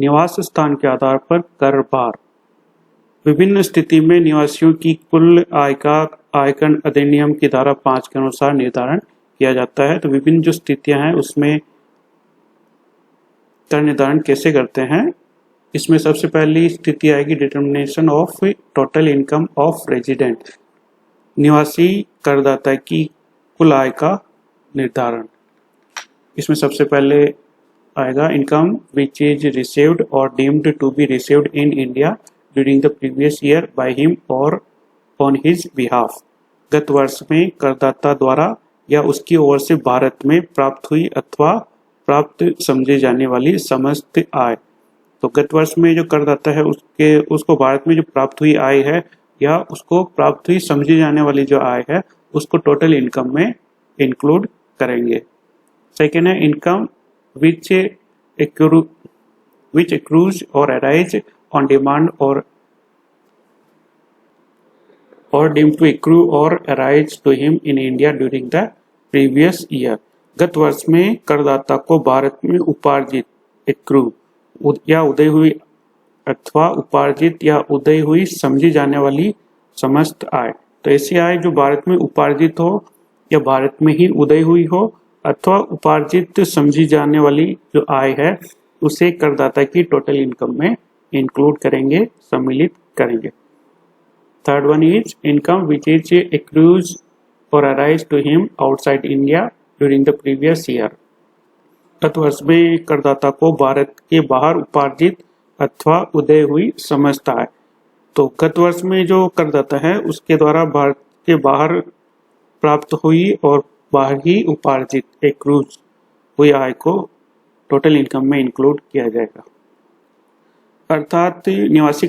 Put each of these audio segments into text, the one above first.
निवास स्थान के आधार पर कर भार। विभिन्न स्थिति में निवासियों की कुल आय का आयकर अधिनियम की धारा 5 के अनुसार निर्धारण किया जाता है। तो विभिन्न जो स्थितियां हैं उसमें कर निर्धारण कैसे करते हैं, इसमें सबसे पहली स्थिति आएगी determination of total income of resident, निवासी करदाता की कुल आय का निर्धारण। इसमें सबसे पहले आएगा income which is received or deemed to be received in India during the previous year by him or on his behalf. गत वर्ष में करदाता द्वारा या उसकी ओर से भारत में प्राप्त हुई अथवा प्राप्त समझे जाने वाली समस्त आय। तो गत वर्ष में जो करदाता है उसको भारत में जो प्राप्त हुई आय है या उसको प्राप्त हुई समझी जाने वाली जो आय है उसको टोटल इनकम में इंक्लूड करेंगे। सेकेंड है income which accrues or arise on demand or deemed to accrue or arise to him in India during the previous year। गत वर्ष में करदाता को भारत में उपार्जित एक्रू या उदय हुई अथवा उपार्जित या उदय हुई समझी जाने वाली समस्त आय। तो ऐसी आय जो भारत में उपार्जित हो या भारत में ही उदय हुई हो अथवा उपार्जित समझी जाने वाली जो आय है उसे करदाता की टोटल इनकम में इंक्लूड करेंगे, सम्मिलित करेंगे। Third one is income which is accrues or arise to him outside India during the previous year. गत वर्ष में करदाता को भारत के बाहर उपार्जित अथवा उदय हुई समस्त आय। तो गत वर्ष में जो करदाता है उसके द्वारा भारत के बाहर प्राप्त हुई और बाहर ही उपार्जित एक्रूज हुई आय को टोटल इनकम में इंक्लूड किया जाएगा। अर्थात निवासी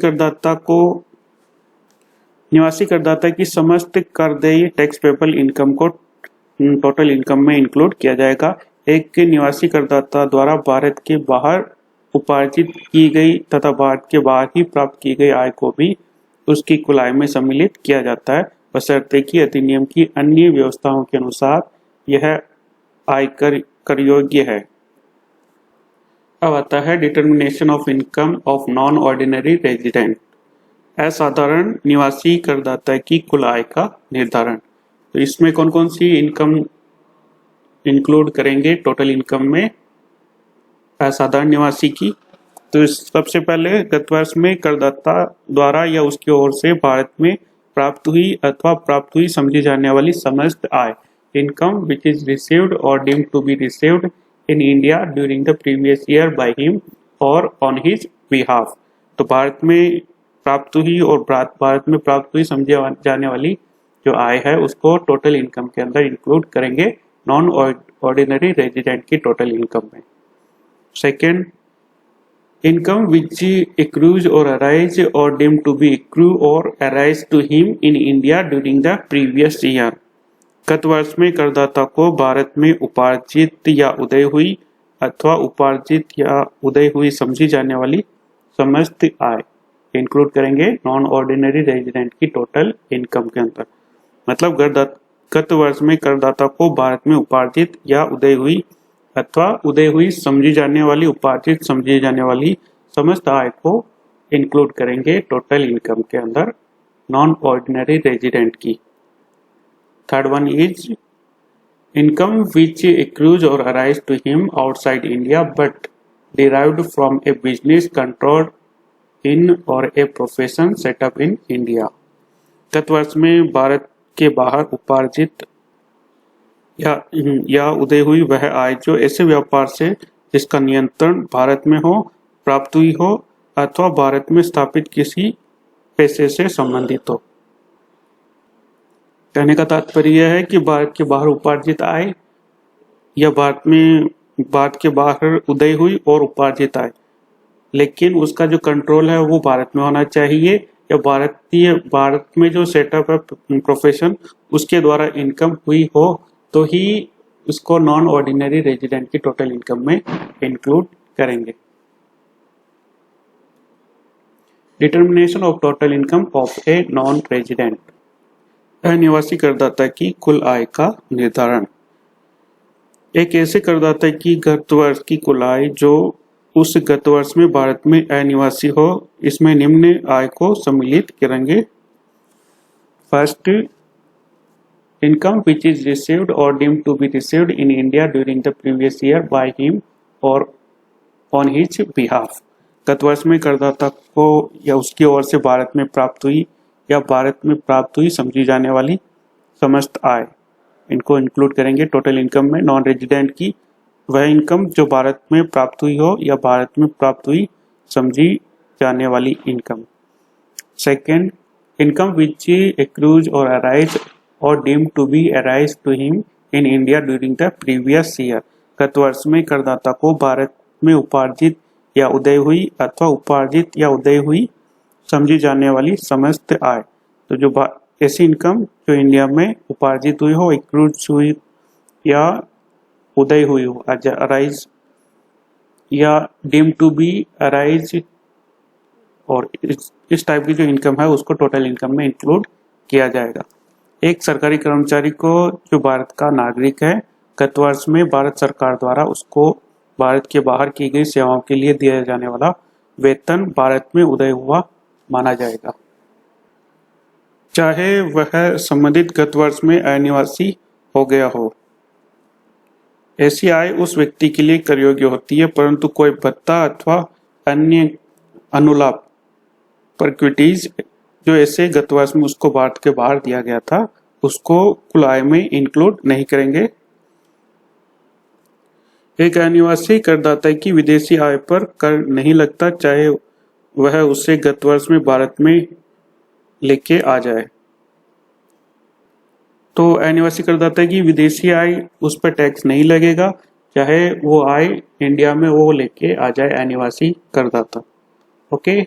करदाता की समस्त करदेय टैक्स पेबल इनकम को टोटल इनकम में इंक्लूड किया जाएगा। एक निवासी करदाता द्वारा भारत के बाहर उपार्जित की गई तथा भारत के बाहर ही प्राप्त की गई आय को भी उसकी कुल आय में सम्मिलित किया जाता है, बशर्ते कि अधिनियम की अन्य व्यवस्थाओं के अनुसार यह आयकर कर योग्य है। अब आता है determination of income of non ordinary resident, असाधारण निवासी करदाता की कुल आय का निर्धारण। तो इसमें कौन कौन सी इनकम इंक्लूड करेंगे टोटल इनकम में असाधारण निवासी की। तो सबसे पहले गत वर्ष में करदाता द्वारा या उसकी ओर से भारत में प्राप्त हुई अथवा प्राप्त हुई समझी जाने वाली समस्त आय। Income which is received or deemed to be received in India during the previous year by him or on his behalf. तो भारत में प्राप्त हुई और भारत में प्राप्त हुई समझी जाने वाली जो आय है उसको टोटल इनकम के अंदर इंक्लूड करेंगे नॉन ऑर्डिनरी रेजिडेंट की टोटल इनकम में। Second, income which accrues or arise or deemed to be accrue or arise to him in India during the previous year. गत वर्ष में करदाता को भारत में उपार्जित या उदय हुई अथवा उपार्जित या उदय हुई समझी जाने वाली समस्त आय इंक्लूड करेंगे नॉन ऑर्डिनरी रेजिडेंट की टोटल इनकम के अंदर। मतलब गत वर्ष में करदाता को भारत में उपार्जित या उदय हुई अथवा उदय हुई समझी जाने वाली उपार्जित समझी जाने वाली समस्त आय को इंक्लूड करेंगे टोटल इनकम के अंदर नॉन ऑर्डिनरी रेजिडेंट की। Third one is income which accrues or arise to him outside India but derived from a business controlled in or a profession set up in India. गत वर्ष में भारत के बाहर उपार्जित या उदय हुई वह आय जो ऐसे व्यापार से जिसका नियंत्रण भारत में हो, प्राप्त हुई हो अथवा भारत में स्थापित किसी पेशे से संबंधित हो। कहने का तात्पर्य यह है कि भारत के बाहर उपार्जित आय या भारत के बाहर उदय हुई और उपार्जित आय, लेकिन उसका जो कंट्रोल है वो भारत में होना चाहिए या भारत में जो सेटअप है प्रोफेशन उसके द्वारा इनकम हुई हो तो ही उसको नॉन ऑर्डिनरी रेजिडेंट की टोटल इनकम में इंक्लूड करेंगे। Determination of total income of a non resident, अनिवासी करदाता की कुल आय का निर्धारण। एक ऐसे करदाता की गत वर्ष की कुल आय जो उस गत वर्ष में भारत में अनिवासी हो, इसमें निम्न आय को सम्मिलित करेंगे। First, income which is received or deemed to be received in India during the previous year by him or on his behalf. गत वर्ष में करदाता को या उसकी ओर से भारत में प्राप्त हुई या भारत में प्राप्त हुई समझी जाने वाली समस्त आय, इनको इंक्लूड करेंगे टोटल इनकम में। नॉन रेजिडेंट की वह इनकम जो भारत में प्राप्त हुई हो या भारत में प्राप्त हुई समझी जाने वाली income. Second, income which accrues or arise or deemed to be arise to him in India during the previous year. गत वर्ष में करदाता को भारत में उपार्जित या उदय हुई अथवा उपार्जित या उदय हुई समझी जाने वाली समस्त आय। तो जो ऐसी इनकम जो इंडिया में उपार्जित हुई हो, एक्रूज हुई या उदय हुई हो, अराइज या डीम्ड टू बी अराइज, और इस टाइप की जो इनकम है उसको टोटल इनकम में इंक्लूड किया जाएगा। एक सरकारी कर्मचारी को जो भारत का नागरिक है, गत वर्ष में भारत सरकार द्वारा उसको भारत के बाहर की गई सेवाओं के लिए दिया जाने वाला वेतन भारत में उदय हुआ माना जाएगा, चाहे वह संबंधित गत वर्ष में अनिवासी हो गया हो। ऐसी आय उस व्यक्ति के लिए कर योग्य होती है, परंतु कोई भत्ता अथवा अन्य अनुलाभ प्रोक्विटीज जो ऐसे गत वर्ष में उसको भारत के बाहर दिया गया था उसको कुल आय में इंक्लूड नहीं करेंगे। एक अनिवासी करदाता की विदेशी आय पर कर नहीं लगता, चाहे वह उसे गत वर्ष में भारत में लेके आ जाए। तो अनिवासी करदाता की विदेशी आय उस पर टैक्स नहीं लगेगा, चाहे वो आय इंडिया में वो लेके आ जाए अनिवासी करदाता। ओके।